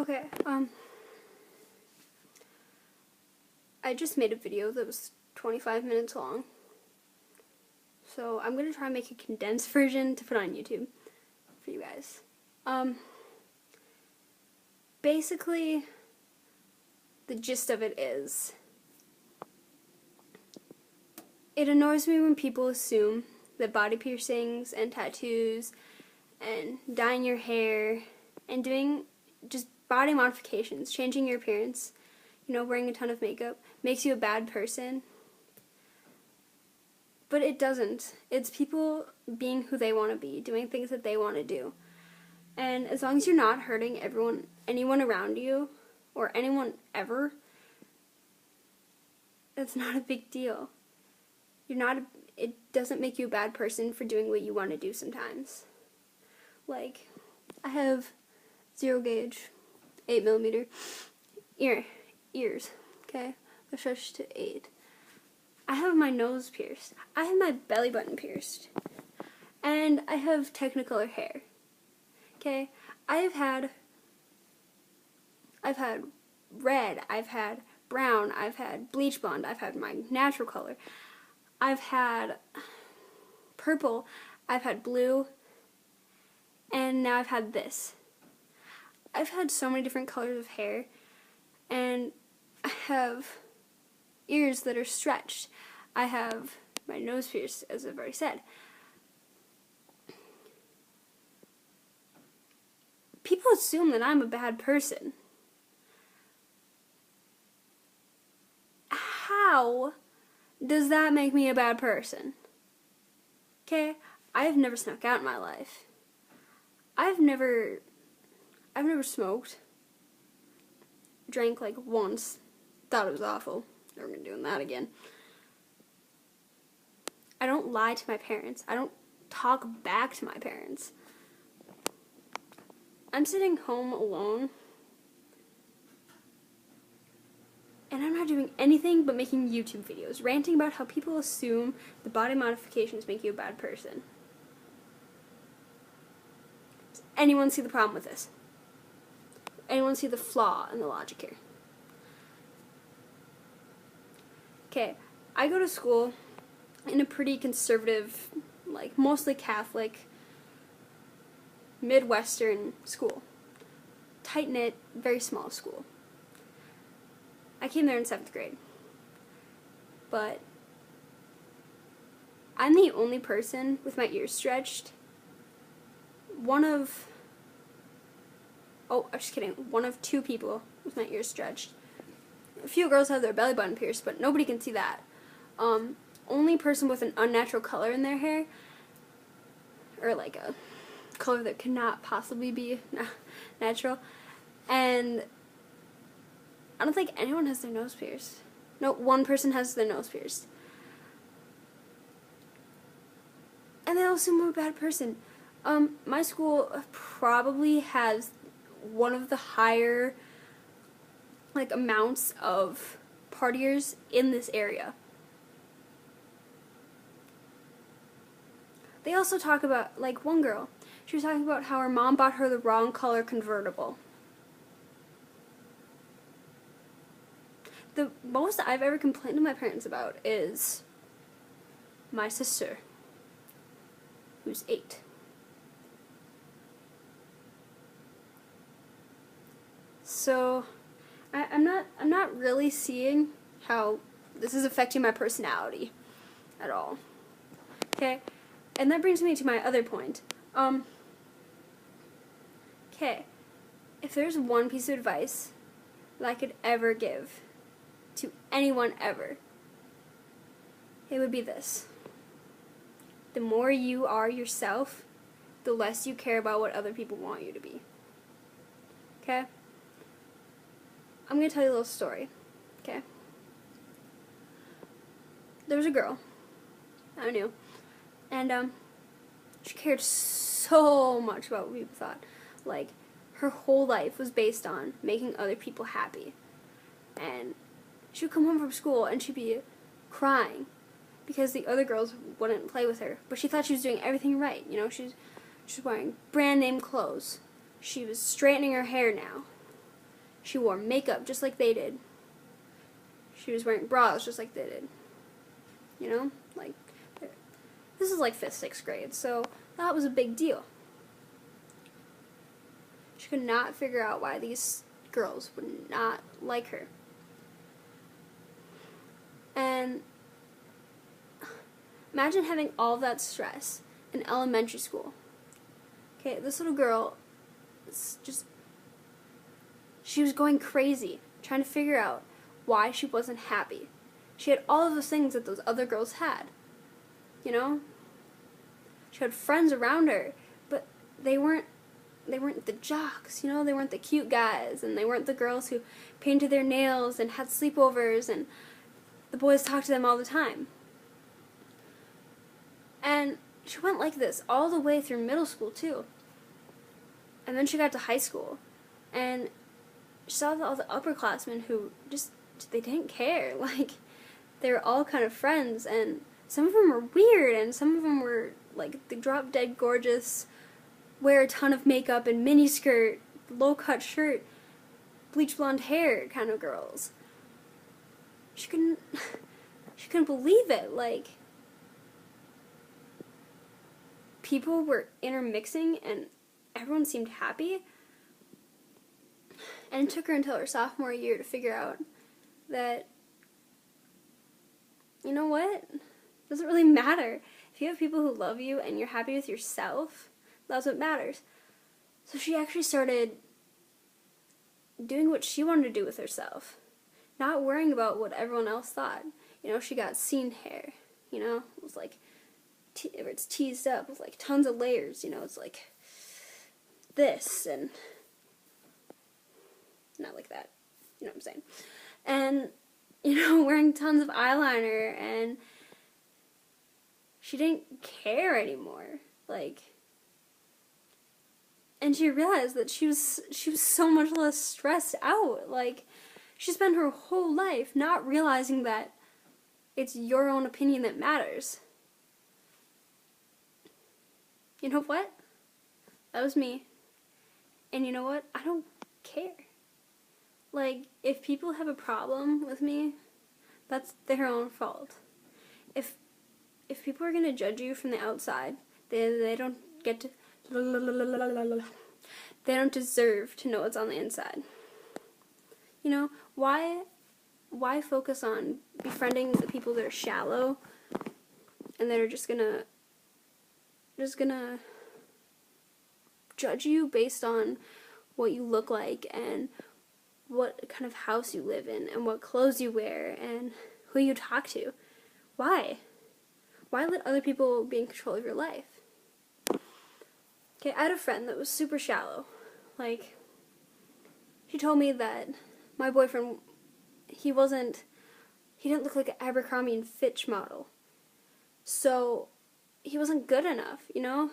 Okay, I just made a video that was 25 minutes long. So I'm going to try and make a condensed version to put on YouTube for you guys. Basically, the gist of it is, it annoys me when people assume that body piercings and tattoos and dyeing your hair and doing just body modifications, changing your appearance, wearing a ton of makeup, makes you a bad person. But it doesn't. It's people being who they want to be, doing things that they want to do. And as long as you're not hurting anyone around you, or anyone ever, that's not a big deal. It doesn't make you a bad person for doing what you want to do sometimes. Like, I have 0 gauge, 8mm ears, okay? They're stretched to 8. I have my nose pierced. I have my belly button pierced. And I have Technicolor hair. Okay? I've had red, I've had brown, I've had bleach blonde, I've had my natural color. I've had purple, I've had blue, and now I've had this. I've had so many different colors of hair, and I have ears that are stretched. I have my nose pierced, as I've already said. People assume that I'm a bad person. How does that make me a bad person? Okay, I've never snuck out in my life. I've never smoked. Drank like once. Thought it was awful. Never gonna do that again. I don't lie to my parents. I don't talk back to my parents. I'm sitting home alone, and I'm not doing anything but making YouTube videos, ranting about how people assume the body modifications make you a bad person. Does anyone see the problem with this? Anyone see the flaw in the logic here? Okay, I go to school in a pretty conservative, like mostly Catholic, Midwestern school. Tight-knit, very small school. I came there in 7th grade. But I'm the only person with my ears stretched. One of 2 people with my ears stretched. A few girls have their belly button pierced, but nobody can see that. Only person with an unnatural color in their hair, or like a color that cannot possibly be natural, and I don't think anyone has their nose pierced. No, one person has their nose pierced. And they all assume I'm a bad person. My school probably has one of the higher amounts of partiers in this area. They also talk about, one girl, she was talking about how her mom bought her the wrong color convertible. The most I've ever complained to my parents about is my sister, who's 8. So I'm not really seeing how this is affecting my personality at all. Okay? And that brings me to my other point. Okay. If there's one piece of advice that I could ever give to anyone ever, it would be this. The more you are yourself, the less you care about what other people want you to be. Okay? I'm going to tell you a little story, okay? There was a girl I knew, and she cared so much about what people thought. Her whole life was based on making other people happy. And she would come home from school and she'd be crying because the other girls wouldn't play with her. But she thought she was doing everything right. She's wearing brand name clothes. She was straightening her hair now. She wore makeup just like they did. She was wearing bras just like they did. You know? Like, this is like 5th, 6th grade, so that was a big deal. She could not figure out why these girls would not like her. And imagine having all that stress in elementary school. Okay, this little girl, she was going crazy, trying to figure out why she wasn't happy. She had all of the things that those other girls had, you know? She had friends around her, but they weren't the jocks, you know? They weren't the cute guys, and they weren't the girls who painted their nails and had sleepovers, and the boys talked to them all the time. And she went like this all the way through middle school, too. And then she got to high school, and she saw all the upperclassmen who they didn't care. Like, they were all kind of friends, and some of them were weird, and some of them were, like, the drop-dead gorgeous, wear a ton of makeup and miniskirt, low-cut shirt, bleach blonde hair kind of girls. She couldn't believe it. Like, people were intermixing, and everyone seemed happy. And it took her until her sophomore year to figure out that, you know what? It doesn't really matter. If you have people who love you and you're happy with yourself, that's what matters. So she actually started doing what she wanted to do with herself. Not worrying about what everyone else thought. You know, she got scene hair. You know, it was like, it's teased up with like tons of layers. You know, it's like this and not like that. You know what I'm saying? And, you know, wearing tons of eyeliner, and she didn't care anymore. Like, and she realized that she was so much less stressed out. Like, she spent her whole life not realizing that it's your own opinion that matters. You know what? That was me. And you know what? I don't care. Like, if people have a problem with me, that's their own fault. If people are going to judge you from the outside, they don't get to... They don't deserve to know what's on the inside. You know, why focus on befriending the people that are shallow and that are just gonna judge you based on what you look like and what kind of house you live in and what clothes you wear and who you talk to? Why? Why let other people be in control of your life? Okay, I had a friend that was super shallow. Like, she told me that my boyfriend, he didn't look like an Abercrombie and Fitch model. So, he wasn't good enough, you know?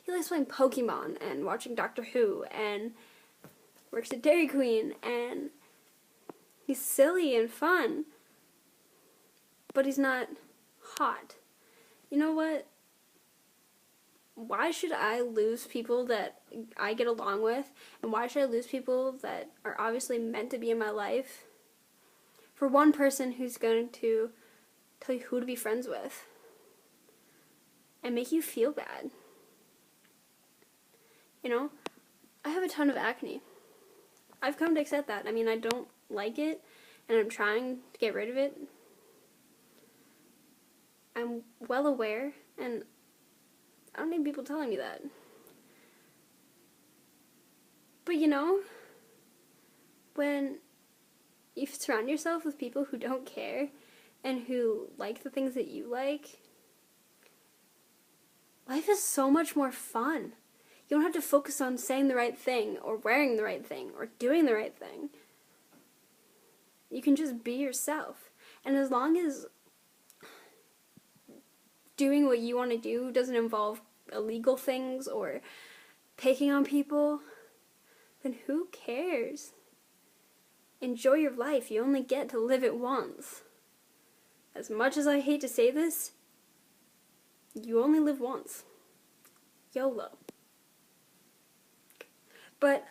He likes playing Pokemon and watching Doctor Who and works at Dairy Queen, and he's silly and fun, but he's not hot. You know what? Why should I lose people that I get along with, and why should I lose people that are obviously meant to be in my life for one person who's going to tell you who to be friends with and make you feel bad? You know, I have a ton of acne. I've come to accept that. I mean, I don't like it, and I'm trying to get rid of it. I'm well aware, and I don't need people telling me that. But you know, when you surround yourself with people who don't care and who like the things that you like, life is so much more fun. You don't have to focus on saying the right thing or wearing the right thing or doing the right thing. You can just be yourself. And as long as doing what you want to do doesn't involve illegal things or picking on people, then who cares? Enjoy your life. You only get to live it once. As much as I hate to say this, you only live once. YOLO. But,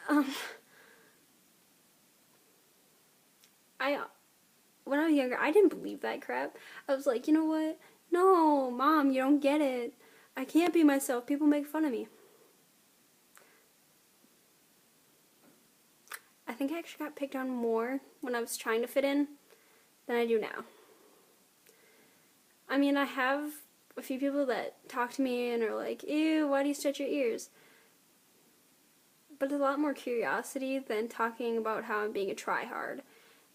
was younger, I didn't believe that crap. I was like, you know what? No, Mom, you don't get it. I can't be myself. People make fun of me. I think I actually got picked on more when I was trying to fit in than I do now. I mean, I have a few people that talk to me and are like, ew, why do you stretch your ears? But there's a lot more curiosity than talking about how I'm being a tryhard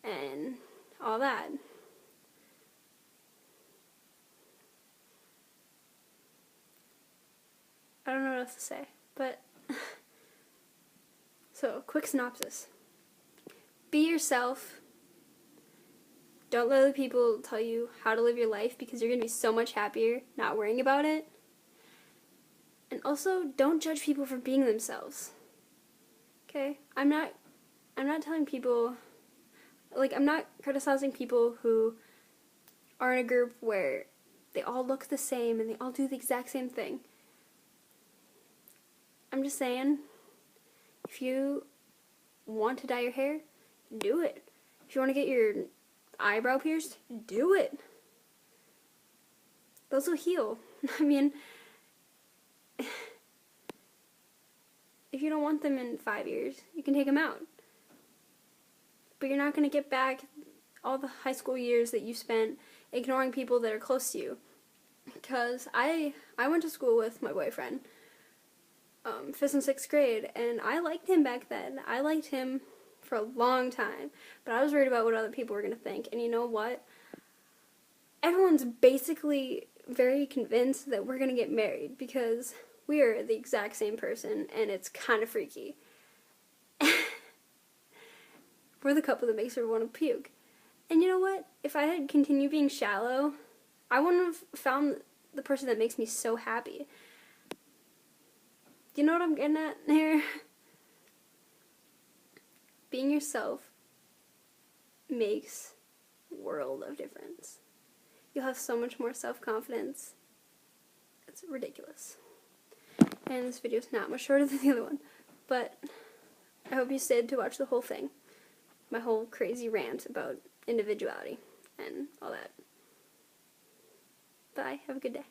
and all that. I don't know what else to say, but so, quick synopsis. Be yourself. Don't let other people tell you how to live your life, because you're going to be so much happier not worrying about it. And also, don't judge people for being themselves. Okay? I'm not telling people, like, I'm not criticizing people who are in a group where they all look the same and they all do the exact same thing. I'm just saying, if you want to dye your hair, do it. If you want to get your eyebrow pierced, do it. Those will heal. I mean, if you don't want them in 5 years, you can take them out. But you're not going to get back all the high school years that you spent ignoring people that are close to you. Because I went to school with my boyfriend, 5th and 6th grade, and I liked him back then. I liked him for a long time, but I was worried about what other people were going to think. And you know what? Everyone's basically very convinced that we're going to get married because we are the exact same person, and it's kind of freaky. We're the couple that makes everyone want to puke. And you know what? If I had continued being shallow, I wouldn't have found the person that makes me so happy. Do you know what I'm getting at here? Being yourself makes a world of difference. You'll have so much more self-confidence. It's ridiculous. And this video is not much shorter than the other one, but I hope you stayed to watch the whole thing. My whole crazy rant about individuality and all that. Bye. Have a good day.